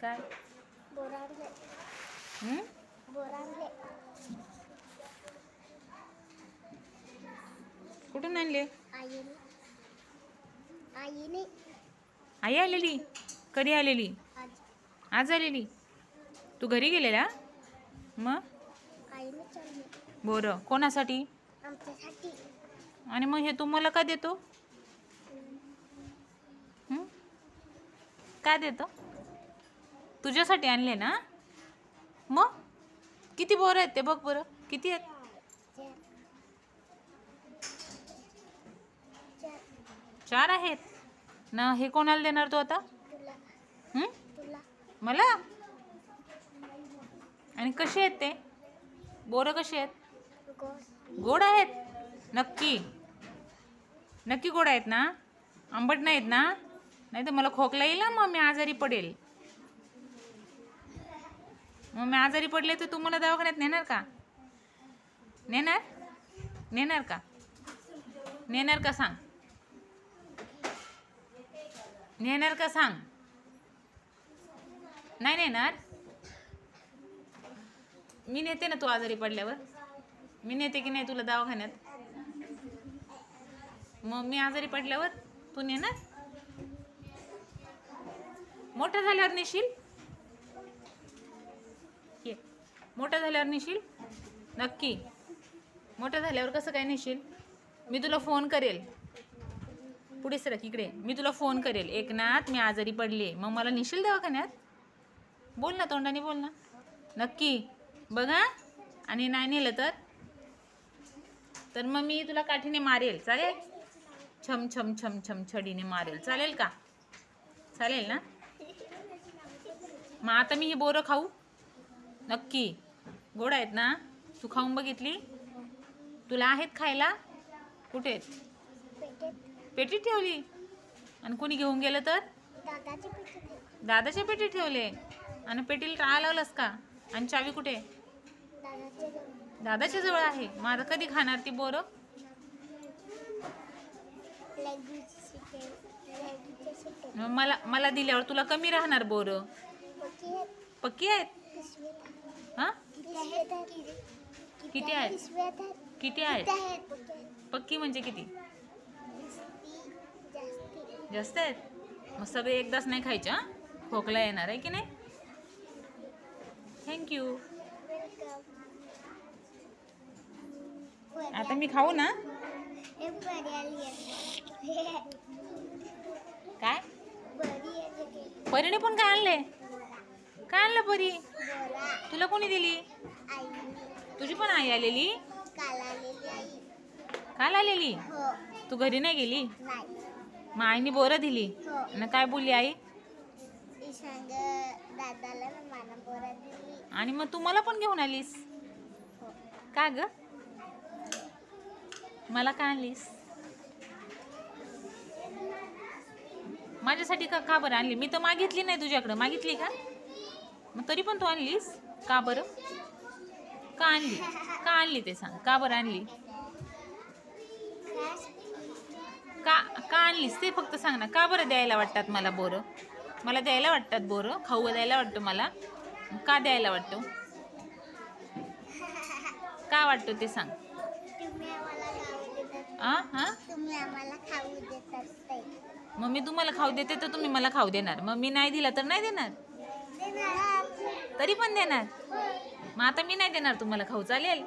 काय? बोरांले. बोरांले. कुठून आणले? आईने. आईने. आई आलेली? कधी आलेली? आज. आज आलेली? तू घरी गेलेला? मग आईने चालले. बोरं कोणासाठी? आमच्यासाठी. आणि मग हे तू मला का देतो? का देतो? तुझ्यासाठी आणले ना? मग किती बोरं आहेत ते बघ बरं. किती आहेत? 4 आहेत ना. हे कोणाला देणार तू आता? तुला. मला? आणि कसे आहेत ते बोरं? कसे आहेत? गोड आहेत? नक्की नक्की गोड आहेत ना? आंबट नाहीत ना? नाही तर मला खोकला येईल ना. मग मी आजारी पडेल. मग मी आजारी पडले तर तू मला दवाखान्यात नेणार का? नेणार? नेणार का? नेणार का सांग? नेणार का सांग? नाही नेणार? मी नेते ना. तू आजारी पडल्यावर मी नेते की नाही तुला दवाखान्यात? मग मी आजारी पडल्यावर तू नेणार? मोठं झाल्यावर नेशील? मोठं झाल्यावर नेशील? नक्की? मोठं झाल्यावर कसं काय नेशील? मी तुला फोन करेल. पुढे सरक इकडे. मी तुला फोन करेल. एकनाथ मी आजारी पडले. मग मला नेशील दवाखान्यात? बोल ना, तोंडाने बोल ना. नक्की बघा. आणि नाही नेलं तर मग मी तुला काठीने मारेल. चालेल? छम छम छम छम छडीने मारेल. चालेल का? चालेल ना? मग आता मी हे बोरं खाऊ? नक्की? गोड आहेत ना? तू खाऊन बघितली? तुला आहेत खायला? कुठे आहेत? पेटीत ठेवली. आणि कोणी घेऊन गेलं तर? दादाच्या पेटीत ठेवले. आणि पेटीला टाळा लावलास का? आणि चावी कुठे? दादाच्या जवळ आहे. मग आता कधी खाणार ती बोरं? मला दिल्यावर तुला कमी राहणार बोरं. पक्की आहेत? हा? किती आहेत? किती आहेत? पक्की म्हणजे किती? जास्त आहेत. मग सगळे एकदाच नाही खायचे. खोकला येणार आहे की नाही? थँक्यू. आता मी खाऊ ना? काय? परीने पण काय आणले? काय आणलं परी? तुला कोणी दिली? तुझी पण आई आलेली? काल आलेली? तू घरी नाही गेली? मग आईने बोरं दिली. आणि काय बोलली आई? आणि मग तू मला पण घेऊन आलीस का ग? मला का आणलीस? माझ्यासाठी का बरं आणली? मी तर मागितली नाही तुझ्याकडं. मागितली का? मग तरी पण तू आणलीस का बरं? का आणली? का आणली ते सांग. का बरं आणली? का आणलीस ते फक्त सांग ना. का बरं द्यायला वाटतात मला बोरं? मला द्यायला वाटतात बोरं. खाऊ द्यायला वाटतं मला. का द्यायला वाटतं? का वाटतं ते सांग. मग मी तुम्हाला खाऊ देते तर तुम्ही मला खाऊ देणार. मग मी नाही दिला तर नाही देणार? तरी पण देणार. मग आता मी नाही देणार तुम्हाला खाऊ. चालेल?